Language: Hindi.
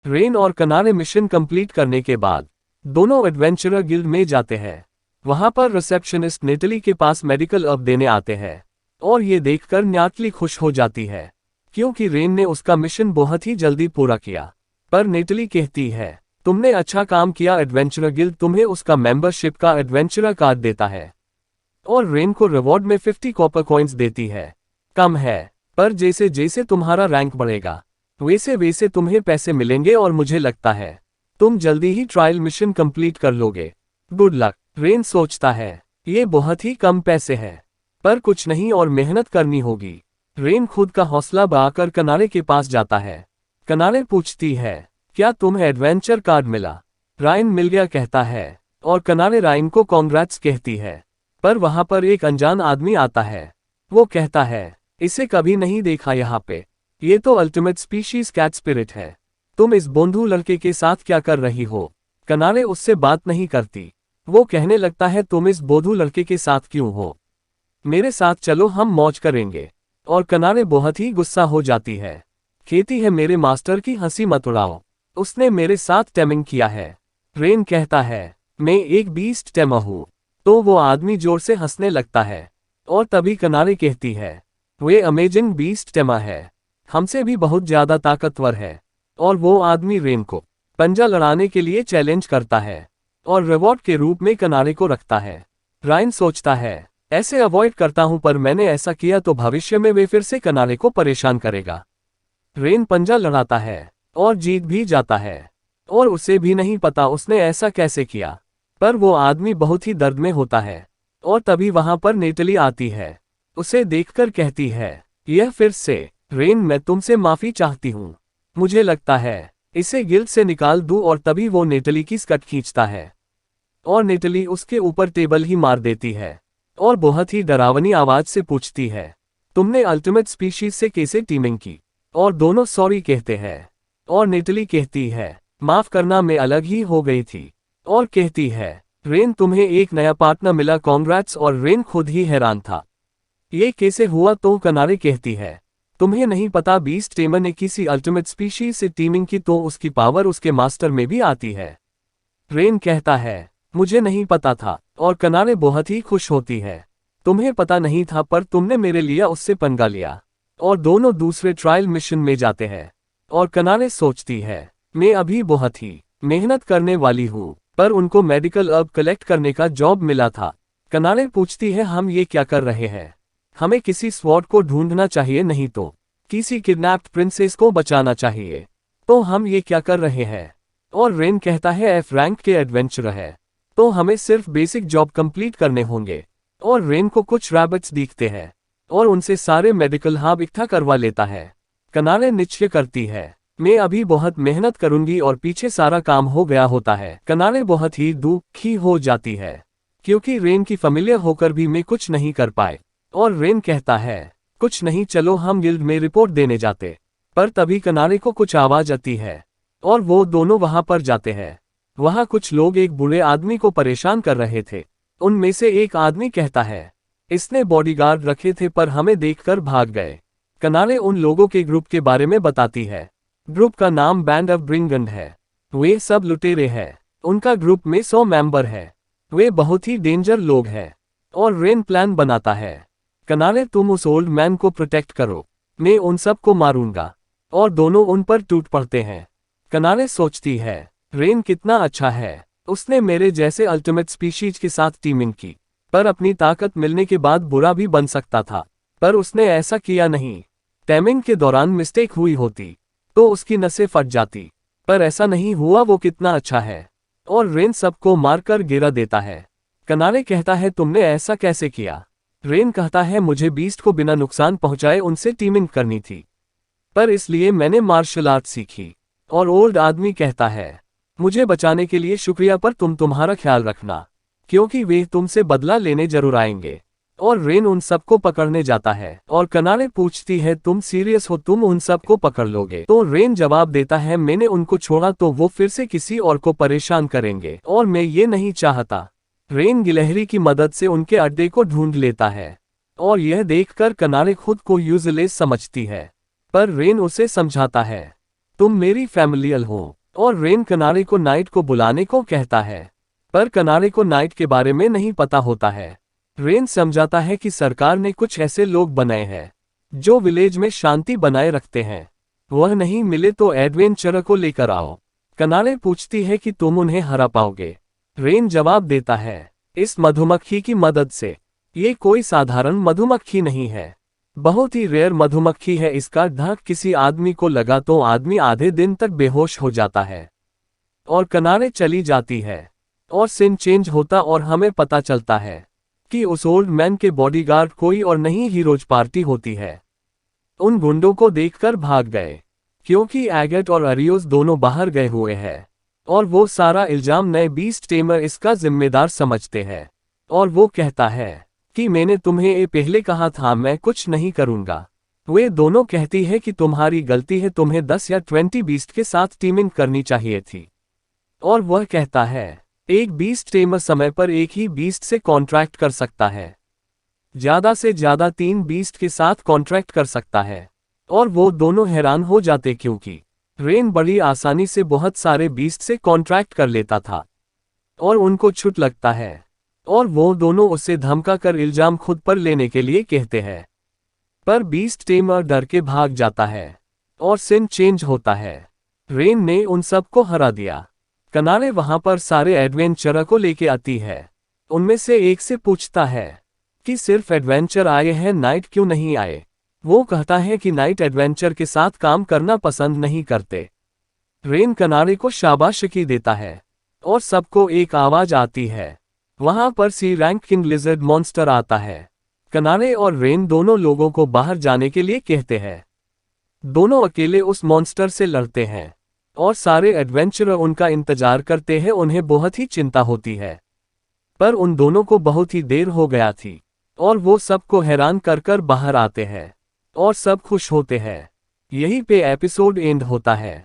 रेन और कनारे मिशन कंप्लीट करने के बाद दोनों एडवेंचरर गिल्ड में जाते हैं। वहां पर रिसेप्शनिस्ट नेटली के पास मेडिकल अर्ब देने आते हैं और ये देखकर न्याटली खुश हो जाती है क्योंकि रेन ने उसका मिशन बहुत ही जल्दी पूरा किया। पर नेटली कहती है, तुमने अच्छा काम किया, एडवेंचरर गिल्ड तुम्हें उसका मेंबरशिप का एडवेंचरर कार्ड देता है और रेन को रिवॉर्ड में 50 कॉपर कॉइन्स देती है। कम है, पर जैसे जैसे तुम्हारा रैंक बढ़ेगा वैसे वैसे तुम्हें पैसे मिलेंगे और मुझे लगता है तुम जल्दी ही ट्रायल मिशन कंप्लीट कर लोगे। Good luck. रेन सोचता है, ये बहुत ही कम पैसे हैं, पर कुछ नहीं और मेहनत करनी होगी। रेन खुद का हौसला बढ़ाकर कनारे के पास जाता है। कनारे पूछती है, क्या तुम्हें एडवेंचर कार्ड मिला? रायन मिल गया कहता है और कनारे रायन को कांग्रेट्स कहती है। पर वहां पर एक अनजान आदमी आता है। वो कहता है, इसे कभी नहीं देखा यहाँ पे, ये तो अल्टीमेट स्पीशीज कैट स्पिरिट है। तुम इस बोंधू लड़के के साथ क्या कर रही हो? कनारे उससे बात नहीं करती। वो कहने लगता है, तुम इस बोधू लड़के के साथ क्यों हो? मेरे साथ चलो, हम मौज करेंगे। और कनारे बहुत ही गुस्सा हो जाती है। कहती है, मेरे मास्टर की हंसी मत उड़ाओ, उसने मेरे साथ टेमिंग किया है। रेन कहता है, मैं एक बीस्ट टेमर हूँ। तो वो आदमी जोर से हंसने लगता है और तभी कनारे कहती है, वे अमेजिंग बीस्ट टेमर है, हमसे भी बहुत ज्यादा ताकतवर है। और वो आदमी रेन को पंजा लड़ाने के लिए चैलेंज करता है और रिवॉर्ड के रूप में कनारे को रखता है। रायन सोचता है, ऐसे अवॉइड करता हूं, पर मैंने ऐसा किया तो भविष्य में वे फिर से कनारे को परेशान करेगा। रेन पंजा लड़ाता है और जीत भी जाता है और उसे भी नहीं पता उसने ऐसा कैसे किया। पर वो आदमी बहुत ही दर्द में होता है और तभी वहां पर नेटली आती है। उसे देखकर कहती है, यह फिर से। रेन, मैं तुमसे माफी चाहती हूँ, मुझे लगता है इसे गिल्ड से निकाल दूं। और तभी वो नेटली की स्कर्ट खींचता है और नेटली उसके ऊपर टेबल ही मार देती है और बहुत ही डरावनी आवाज से पूछती है, तुमने अल्टीमेट स्पीशीज से कैसे टीमिंग की? और दोनों सॉरी कहते हैं और नेटली कहती है, माफ करना, मैं अलग ही हो गई थी। और कहती है, रेन तुम्हें एक नया पार्टनर मिला, कांग्रेट्स। और रेन खुद ही हैरान था, ये कैसे हुआ? तो कनारे कहती है, तुम्हें नहीं पता, बीस्ट टेमर ने किसी अल्टीमेट स्पीशीज से टीमिंग की तो उसकी पावर उसके मास्टर में भी आती है। रेन कहता है, मुझे नहीं पता था। और कनारे बहुत ही खुश होती है, तुम्हें पता नहीं था, पर तुमने मेरे लिए उससे पंगा लिया। और दोनों दूसरे ट्रायल मिशन में जाते हैं और कनारे सोचती है, मैं अभी बहुत ही मेहनत करने वाली हूँ। पर उनको मेडिकल अर्ब कलेक्ट करने का जॉब मिला था। कनारे पूछती है, हम ये क्या कर रहे हैं? हमें किसी स्वॉर्ड को ढूंढना चाहिए, नहीं तो किसी किडनैप्ड प्रिंसेस को बचाना चाहिए। तो हम ये क्या कर रहे हैं? और रेन कहता है, एफ रैंक के एडवेंचरर है तो हमें सिर्फ बेसिक जॉब कंप्लीट करने होंगे। और रेन को कुछ रैबिट्स दिखते हैं और उनसे सारे मेडिकल हब इकट्ठा करवा लेता है। कनारे निश्चय करती है, मैं अभी बहुत मेहनत करूंगी। और पीछे सारा काम हो गया होता है। कनारे बहुत ही दुखी हो जाती है क्योंकि रेन की फैमिलियर होकर भी मैं कुछ नहीं कर पाए। और रेन कहता है, कुछ नहीं, चलो हम गिल्ड में रिपोर्ट देने जाते। पर तभी कनारे को कुछ आवाज आती है और वो दोनों वहां पर जाते हैं। वहां कुछ लोग एक बूढ़े आदमी को परेशान कर रहे थे। उनमें से एक आदमी कहता है, इसने बॉडीगार्ड रखे थे पर हमें देखकर भाग गए। कनारे उन लोगों के ग्रुप के बारे में बताती है। ग्रुप का नाम बैंड ऑफ ब्रिंगन है। वे सब लुटेरे हैं। उनका ग्रुप में 100 मेंबर है। वे बहुत ही डेंजर लोग हैं। और रेन प्लान बनाता है, कनारे तुम उस ओल्ड मैन को प्रोटेक्ट करो, मैं उन सब को मारूंगा। और दोनों उन पर टूट पड़ते हैं। कनारे सोचती है, रेन कितना अच्छा है, उसने मेरे जैसे अल्टीमेट स्पीशीज के साथ टीमिंग की। पर अपनी ताकत मिलने के बाद बुरा भी बन सकता था, पर उसने ऐसा किया नहीं। टेमिंग के दौरान मिस्टेक हुई होती तो उसकी नसें फट जाती, पर ऐसा नहीं हुआ। वो कितना अच्छा है। और रेन सबको मारकर गिरा देता है। कनारे कहता है, तुमने ऐसा कैसे किया? रेन कहता है, मुझे बीस्ट को बिना नुकसान पहुंचाए उनसे टीमिंग करनी थी, पर इसलिए मैंने मार्शल आर्ट सीखी। और ओल्ड आदमी कहता है, मुझे बचाने के लिए शुक्रिया, पर तुम्हारा ख्याल रखना, क्योंकि वे तुमसे बदला लेने जरूर आएंगे। और रेन उन सबको पकड़ने जाता है और कनारे पूछती है, तुम सीरियस हो, तुम उन सबको पकड़ लोगे? तो रेन जवाब देता है, मैंने उनको छोड़ा तो वो फिर से किसी और को परेशान करेंगे और मैं ये नहीं चाहता। रेन गिलहरी की मदद से उनके अड्डे को ढूंढ लेता है और यह देखकर कनारे खुद को यूजलेस समझती है, पर रेन उसे समझाता है, तुम मेरी फैमिलियल हो। और रेन कनारे को नाइट को बुलाने को कहता है, पर कनारे को नाइट के बारे में नहीं पता होता है। रेन समझाता है कि सरकार ने कुछ ऐसे लोग बनाए हैं जो विलेज में शांति बनाए रखते हैं। वह नहीं मिले तो एडवेंचर को लेकर आओ। कनारे पूछती है कि तुम उन्हें हरा पाओगे। रेन जवाब देता है, इस मधुमक्खी की मदद से। ये कोई साधारण मधुमक्खी नहीं है, बहुत ही रेयर मधुमक्खी है। इसका ढंक किसी आदमी को लगा तो आदमी आधे दिन तक बेहोश हो जाता है। और कनारे चली जाती है और सीन चेंज होता और हमें पता चलता है कि उस ओल्ड मैन के बॉडीगार्ड कोई और नहीं हीरोज पार्टी होती है। उन गुंडों को देखकर भाग गए क्योंकि एगेट और अरियोस दोनों बाहर गए हुए हैं और वो सारा इल्जाम नए बीस्ट टेमर इसका जिम्मेदार समझते हैं। और वो कहता है कि मैंने तुम्हें ये पहले कहा था, मैं कुछ नहीं करूंगा। वे दोनों कहती है कि तुम्हारी गलती है, तुम्हें 10 या 20 बीस्ट के साथ टीमिंग करनी चाहिए थी। और वह कहता है, एक बीस्ट टेमर समय पर एक ही बीस्ट से कॉन्ट्रैक्ट कर सकता है, ज्यादा से ज्यादा 3 बीस्ट के साथ कॉन्ट्रैक्ट कर सकता है। और वो दोनों हैरान हो जाते क्योंकि रेन बड़ी आसानी से बहुत सारे बीस्ट से कॉन्ट्रैक्ट कर लेता था और उनको छूट लगता है। और वो दोनों उससे धमका कर इल्जाम खुद पर लेने के लिए कहते हैं, पर बीस्ट टेमर डर के भाग जाता है और सीन चेंज होता है। रेन ने उन सबको हरा दिया। कनारे वहां पर सारे एडवेंचर को लेके आती है। उनमें से एक से पूछता है कि सिर्फ एडवेंचर आए हैं, नाइट क्यों नहीं आए। वो कहता है कि नाइट एडवेंचर के साथ काम करना पसंद नहीं करते। रेन कनारे को शाबाशी देता है और सबको एक आवाज आती है। वहां पर सी रैंक किंग लिजर्ड मॉन्स्टर आता है। कनारे और रेन दोनों लोगों को बाहर जाने के लिए कहते हैं। दोनों अकेले उस मॉन्स्टर से लड़ते हैं और सारे एडवेंचरर उनका इंतजार करते हैं। उन्हें बहुत ही चिंता होती है, पर उन दोनों को बहुत ही देर हो गया थी और वो सबको हैरान कर कर बाहर आते हैं और सब खुश होते हैं। यहीं पे एपिसोड एंड होता है।